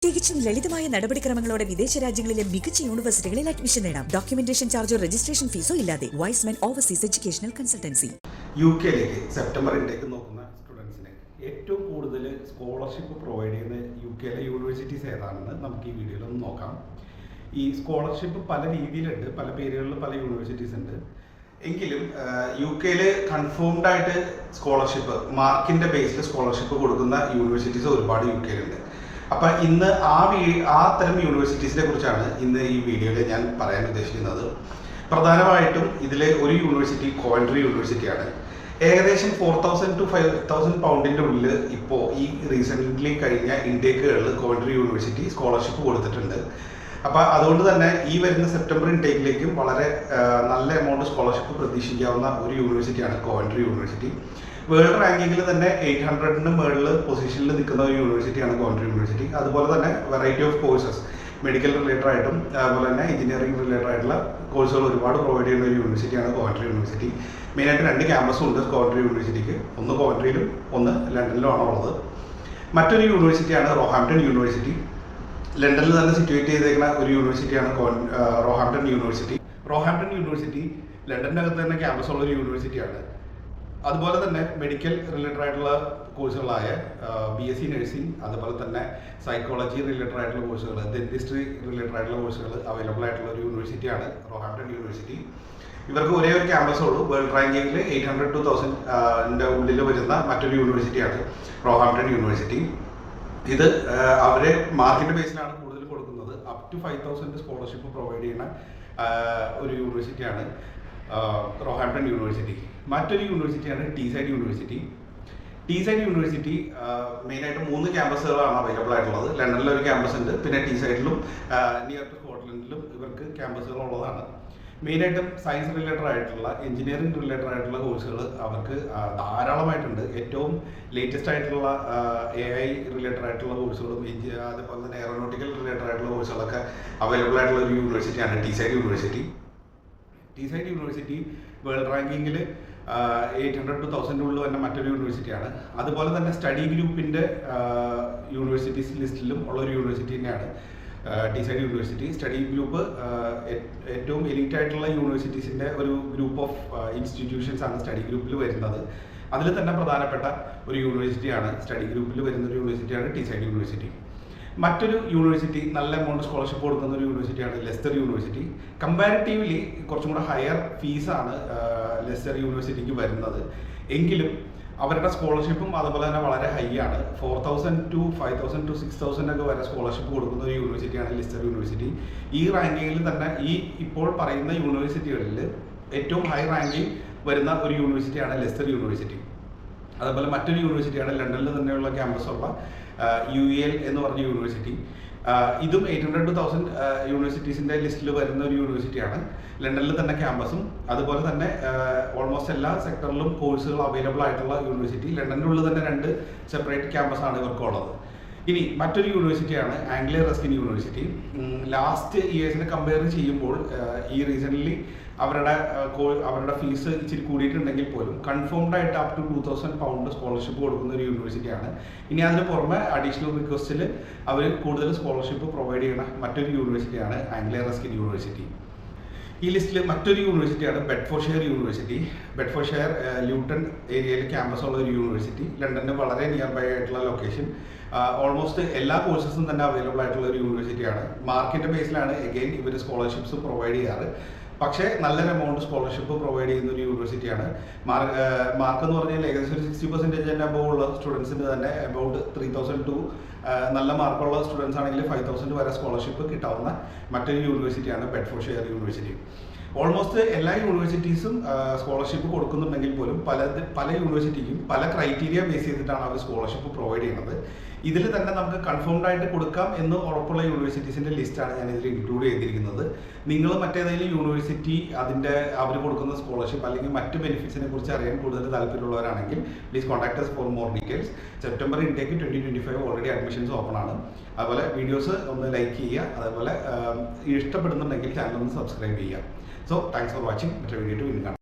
തികച്ചും ലളിതമായ നടപടിക്രമങ്ങളോടെ വിദേശ രാജ്യങ്ങളിലെ മികച്ച യൂണിവേഴ്സിറ്റികളിൽ അഡ്മിഷൻ നേടാം. ഡോക്യുമെന്റേഷൻ ചാർജോ രജിസ്ട്രേഷൻ ഫീസോ ഇല്ലാതെ. Wisemen overseas educational consultancy. യുകെയിലേക്ക് സെപ്റ്റംബർ ഇൻടേക്ക് നോക്കുന്ന സ്റ്റുഡൻസിന് ഏറ്റവും കൂടുതൽ സ്കോളർഷിപ്പ് പ്രൊവൈഡ് ചെയ്യുന്ന യുകെയിലെ യൂണിവേഴ്സിറ്റീസ് ഏതാണെന്ന് നമുക്ക് ഈ വീഡിയോയിൽ ഒന്ന് നോക്കാം. ഈ സ്കോളർഷിപ്പ് പല രീതിയിലുണ്ട്, പല പേരുകളിൽ പല യൂണിവേഴ്സിറ്റീസ് ഉണ്ട്. എങ്കിലും യുകെയിൽ കൺഫേംഡ് ആയിട്ട് സ്കോളർഷിപ്പ് മാർക്കിന്റെ ബേസിൽ സ്കോളർഷിപ്പ് കൊടുക്കുന്ന യൂണിവേഴ്സിറ്റീസ് ഒരുപാട് യുകെയിലുണ്ട്. അപ്പം ഇന്ന് ആ തരം യൂണിവേഴ്സിറ്റീസിനെ കുറിച്ചാണ് ഇന്ന് ഈ വീഡിയോയിൽ ഞാൻ പറയാൻ ഉദ്ദേശിക്കുന്നത്. പ്രധാനമായിട്ടും ഇതിലെ ഒരു യൂണിവേഴ്സിറ്റി കോവൻട്രി യൂണിവേഴ്സിറ്റിയാണ്. ഏകദേശം 4,000 to 5,000 പൗണ്ടിൻ്റെ ഉള്ളിൽ ഇപ്പോൾ ഈ റീസെൻ്റ്ലി കഴിഞ്ഞ ഇൻടേക്കുകളിൽ കോവൻട്രി യൂണിവേഴ്സിറ്റി സ്കോളർഷിപ്പ് കൊടുത്തിട്ടുണ്ട്. അപ്പോൾ അതുകൊണ്ട് തന്നെ ഈ വരുന്ന സെപ്റ്റംബർ ഇൻടേക്കിലേക്കും വളരെ നല്ല എമൗണ്ട് സ്കോളർഷിപ്പ് പ്രതീക്ഷിക്കാവുന്ന ഒരു യൂണിവേഴ്സിറ്റിയാണ് കോവൻട്രി യൂണിവേഴ്സിറ്റി. വേൾഡ് റാങ്കിങ്ങിൽ തന്നെ 800-ന് മുകളിൽ പൊസിഷനിൽ നിൽക്കുന്ന ഒരു യൂണിവേഴ്സിറ്റിയാണ് കോവൻട്രി യൂണിവേഴ്സിറ്റി. അതുപോലെ തന്നെ variety of courses medical related ആയിട്ടും അതുപോലെ തന്നെ എഞ്ചിനീയറിംഗ് റിലേറ്റഡ് ആയിട്ടുള്ള കോഴ്സുകൾ ഒരുപാട് പ്രൊവൈഡ് ചെയ്യുന്ന ഒരു യൂണിവേഴ്സിറ്റിയാണ് കോവൻട്രി യൂണിവേഴ്സിറ്റി. മെയിനായിട്ട് 2 ക്യാമ്പസും ഉണ്ട് കോവൻട്രി യൂണിവേഴ്സിറ്റിക്ക്. ഒന്ന് കോവൻട്രിയിലും ഒന്ന് ലണ്ടനിലുമാണ് ഉള്ളത്. മറ്റൊരു യൂണിവേഴ്സിറ്റിയാണ് റോഹാംപ്ടൺ യൂണിവേഴ്സിറ്റി. ലണ്ടനിൽ തന്നെ സിറ്റുവേറ്റ് ചെയ്തേക്കുന്ന ഒരു യൂണിവേഴ്സിറ്റിയാണ് റോഹാംപ്ടൺ യൂണിവേഴ്സിറ്റി. റോഹാംപ്ടൺ യൂണിവേഴ്സിറ്റി ലണ്ടൻ്റെ അകത്ത് തന്നെ ക്യാമ്പസ് ഉള്ള ഒരു യൂണിവേഴ്സിറ്റിയാണ്. അതുപോലെ തന്നെ മെഡിക്കൽ റിലേറ്റഡ് ആയിട്ടുള്ള കോഴ്സുകളായ BSc നഴ്സിംഗ്, അതുപോലെ തന്നെ സൈക്കോളജി റിലേറ്റഡ് ആയിട്ടുള്ള കോഴ്സുകൾ, ഡെന്റിസ്ട്രി റിലേറ്റഡ് ആയിട്ടുള്ള കോഴ്സുകൾ അവൈലബിൾ ആയിട്ടുള്ള ഒരു യൂണിവേഴ്സിറ്റിയാണ് റോഹാംപ്ടൺ യൂണിവേഴ്സിറ്റി. ഇവർക്ക് ഒരേ ഒരു ക്യാമ്പസേ ഉള്ളൂ. വേൾഡ് റാങ്കിങ്ങിൽ 800 to 1,000 ഉള്ളിൽ വരുന്ന മറ്റൊരു യൂണിവേഴ്സിറ്റിയാണ് റോഹാംപ്ടൺ യൂണിവേഴ്സിറ്റി. ഇത് അവരെ മാർക്കിന്റെ ബേസിലാണ് കൂടുതൽ കൊടുക്കുന്നത്. അപ് ടു 5,000 സ്കോളർഷിപ്പ് പ്രൊവൈഡ് ചെയ്യുന്ന ഒരു യൂണിവേഴ്സിറ്റിയാണ് റോഹാംപ്ടൺ യൂണിവേഴ്സിറ്റി. മറ്റൊരു യൂണിവേഴ്സിറ്റിയാണ് ടീസൈഡ് യൂണിവേഴ്സിറ്റി. ടീസൈഡ് യൂണിവേഴ്സിറ്റി മെയിനായിട്ട് 3 ക്യാമ്പസുകളാണ് അവൈലബിൾ ആയിട്ടുള്ളത്. ലണ്ടനിൽ ഒരു ക്യാമ്പസ് ഉണ്ട്, പിന്നെ ടീസൈഡിലും നിയർ ടു സ്കോട്ട്ലൻഡിലും ഇവർക്ക് ക്യാമ്പസുകൾ ഉള്ളതാണ്. മെയിനായിട്ടും സയൻസ് റിലേറ്റഡ് ആയിട്ടുള്ള എഞ്ചിനീയറിംഗ് റിലേറ്റഡ് ആയിട്ടുള്ള കോഴ്സുകൾ അവർക്ക് ധാരാളമായിട്ടുണ്ട്. ഏറ്റവും ലേറ്റസ്റ്റ് ആയിട്ടുള്ള AI റിലേറ്റഡ് ആയിട്ടുള്ള കോഴ്സുകളും അതുപോലെ തന്നെ എയറോനോട്ടിക്കൽ റിലേറ്റഡ് ആയിട്ടുള്ള കോഴ്സുകളൊക്കെ അവൈലബിൾ ആയിട്ടുള്ള ഒരു യൂണിവേഴ്സിറ്റിയാണ് Teesside university. Teesside university world റാങ്കിങ്ങിൽ 800 to 1,000 ഉള്ളിൽ തന്നെ മറ്റൊരു യൂണിവേഴ്സിറ്റിയാണ്. അതുപോലെ തന്നെ സ്റ്റഡി ഗ്രൂപ്പിൻ്റെ യൂണിവേഴ്സിറ്റീസ് ലിസ്റ്റിലും ഉള്ള ഒരു യൂണിവേഴ്സിറ്റി തന്നെയാണ് ടീസൈഡ് യൂണിവേഴ്സിറ്റി. സ്റ്റഡി ഗ്രൂപ്പ് ഏറ്റവും എലീറ്റ് ആയിട്ടുള്ള യൂണിവേഴ്സിറ്റീസിൻ്റെ ഒരു ഗ്രൂപ്പ് ഓഫ് ഇൻസ്റ്റിറ്റ്യൂഷൻസ് ആണ് സ്റ്റഡി ഗ്രൂപ്പിൽ വരുന്നത്. അതിൽ തന്നെ പ്രധാനപ്പെട്ട ഒരു യൂണിവേഴ്സിറ്റിയാണ് സ്റ്റഡി ഗ്രൂപ്പിൽ വരുന്ന ഒരു യൂണിവേഴ്സിറ്റിയാണ് ടീസൈഡ് യൂണിവേഴ്സിറ്റി. മറ്റൊരു യൂണിവേഴ്സിറ്റി നല്ല എമൗണ്ട് സ്കോളർഷിപ്പ് കൊടുക്കുന്ന ഒരു യൂണിവേഴ്സിറ്റിയാണ് ലെസ്റ്റർ യൂണിവേഴ്സിറ്റി. കമ്പാരിറ്റീവ്ലി കുറച്ചും കൂടെ ഹയർ ഫീസാണ് ലെസ്റ്റർ യൂണിവേഴ്സിറ്റിക്ക് വരുന്നത്. എങ്കിലും അവരുടെ സ്കോളർഷിപ്പും അതുപോലെ തന്നെ വളരെ ഹൈ ആണ്. 4,000 to 5,000 to 6,000 ഒക്കെ വരെ സ്കോളർഷിപ്പ് കൊടുക്കുന്ന ഒരു യൂണിവേഴ്സിറ്റിയാണ് ലെസ്റ്റർ യൂണിവേഴ്സിറ്റി. ഈ റാങ്കിങ്ങിൽ തന്നെ ഈ ഇപ്പോൾ പറയുന്ന യൂണിവേഴ്സിറ്റികളിൽ ഏറ്റവും ഹൈ റാങ്കിങ് വരുന്ന ഒരു യൂണിവേഴ്സിറ്റിയാണ് ലെസ്റ്റർ യൂണിവേഴ്സിറ്റി. അതുപോലെ മറ്റൊരു യൂണിവേഴ്സിറ്റിയാണ് ലണ്ടനിൽ തന്നെയുള്ള ക്യാമ്പസുള്ള UEL എന്ന് പറഞ്ഞ യൂണിവേഴ്സിറ്റി. ഇതും 800 to 1,000 യൂണിവേഴ്സിറ്റീസിൻ്റെ ലിസ്റ്റിൽ വരുന്ന ഒരു യൂണിവേഴ്സിറ്റിയാണ്. ലണ്ടനിൽ തന്നെ ക്യാമ്പസും അതുപോലെ തന്നെ ഓൾമോസ്റ്റ് എല്ലാ സെക്ടറിലും കോഴ്സുകൾ അവൈലബിൾ ആയിട്ടുള്ള യൂണിവേഴ്സിറ്റി. ലണ്ടൻ്റെ ഉള്ളിൽ തന്നെ 2 സെപ്പറേറ്റ് ക്യാമ്പസാണ് ഇവർക്കുള്ളത്. ഇനി മറ്റൊരു യൂണിവേഴ്സിറ്റിയാണ് ആംഗ്ലിയ റസ്കിൻ യൂണിവേഴ്സിറ്റി. ലാസ്റ്റ് ഇയേഴ്സിനെ കമ്പയർ ചെയ്യുമ്പോൾ ഈ റീസെൻ്റ്ലി അവരുടെ ഫീസ് ഇച്ചിരി കൂടിയിട്ടുണ്ടെങ്കിൽ പോലും കൺഫേംഡ് ആയിട്ട് അപ് ടു 2,000 പൗണ്ട് സ്കോളർഷിപ്പ് കൊടുക്കുന്ന ഒരു യൂണിവേഴ്സിറ്റിയാണ്. ഇനി അതിന് പുറമെ അഡീഷണൽ റിക്വസ്റ്റിൽ അവർ കൂടുതൽ സ്കോളർഷിപ്പ് പ്രൊവൈഡ് ചെയ്യുന്ന മറ്റൊരു യൂണിവേഴ്സിറ്റിയാണ് ആംഗ്ലിയ റസ്കിൻ യൂണിവേഴ്സിറ്റി. ഈ ലിസ്റ്റിൽ മറ്റൊരു യൂണിവേഴ്സിറ്റിയാണ് ബെഡ്ഫോർഡ്ഷെയർ യൂണിവേഴ്സിറ്റി. ബെഡ്ഫോർഡ്ഷെയർ ല്യൂട്ടൺ ഏരിയയിൽ ക്യാമ്പസ് ഉള്ള ഒരു യൂണിവേഴ്സിറ്റി. ലണ്ടൻ്റെ വളരെ നിയർ ബൈ ആയിട്ടുള്ള ലൊക്കേഷൻ. ഓൾമോസ്റ്റ് എല്ലാ കോഴ്സസും തന്നെ അവൈലബിൾ ആയിട്ടുള്ള ഒരു യൂണിവേഴ്സിറ്റിയാണ്. മാർക്കിൻ്റെ ബേസിലാണ് എഗെയിൻ ഇവർ സ്കോളർഷിപ്സ് പ്രൊവൈഡ് ചെയ്യാറ്. പക്ഷേ നല്ലൊരു എമൗണ്ട് സ്കോളർഷിപ്പ് പ്രൊവൈഡ് ചെയ്യുന്ന ഒരു യൂണിവേഴ്സിറ്റിയാണ്. മാർക്ക് എന്ന് പറഞ്ഞാൽ ഏകദേശം ഒരു 60% അബവ് ഉള്ള സ്റ്റുഡൻസിന് തന്നെ അബൌട്ട് 3,000 to നല്ല മാർക്കുള്ള സ്റ്റുഡൻസ് ആണെങ്കിൽ 5,000 വരെ സ്കോളർഷിപ്പ് കിട്ടാവുന്ന മറ്റൊരു യൂണിവേഴ്സിറ്റിയാണ് ബെഡ്ഫോർഡ്ഷെയർ യൂണിവേഴ്സിറ്റി. ഓൾമോസ്റ്റ് എല്ലാ യൂണിവേഴ്സിറ്റീസും സ്കോളർഷിപ്പ് കൊടുക്കുന്നുണ്ടെങ്കിൽ പോലും പല യൂണിവേഴ്സിറ്റിക്കും പല ക്രൈറ്റീരിയ ബേസ് ചെയ്തിട്ടാണ് അവർ സ്കോളർഷിപ്പ് പ്രൊവൈഡ് ചെയ്യുന്നത്. ഇതിൽ തന്നെ നമുക്ക് കൺഫേംഡ് ആയിട്ട് കൊടുക്കാം എന്ന് ഉറപ്പുള്ള യൂണിവേഴ്സിറ്റീസിൻ്റെ ലിസ്റ്റാണ് ഞാൻ ഇതിൽ ഇൻക്ലൂഡ് ചെയ്തിരിക്കുന്നത്. നിങ്ങൾ മറ്റേതെങ്കിലും യൂണിവേഴ്സിറ്റി അവർ കൊടുക്കുന്ന സ്കോളർഷിപ്പ് അല്ലെങ്കിൽ മറ്റ് ബെനിഫിറ്റ്സിനെ കുറിച്ച് അറിയാൻ കൂടുതൽ താല്പര്യമുള്ളവരാണെങ്കിൽ please contact us for more details. September intake 2025 already admissions open ആണ്. അതുപോലെ വീഡിയോസ് ഒന്ന് ലൈക്ക് ചെയ്യുക, അതേപോലെ ഇഷ്ടപ്പെടുന്നുണ്ടെങ്കിൽ ചാനൽ ഒന്ന് സബ്സ്ക്രൈബ് ചെയ്യുക. So thanks for watching. മറ്റൊരു വീഡിയോ വീണ്ടും കാണാം.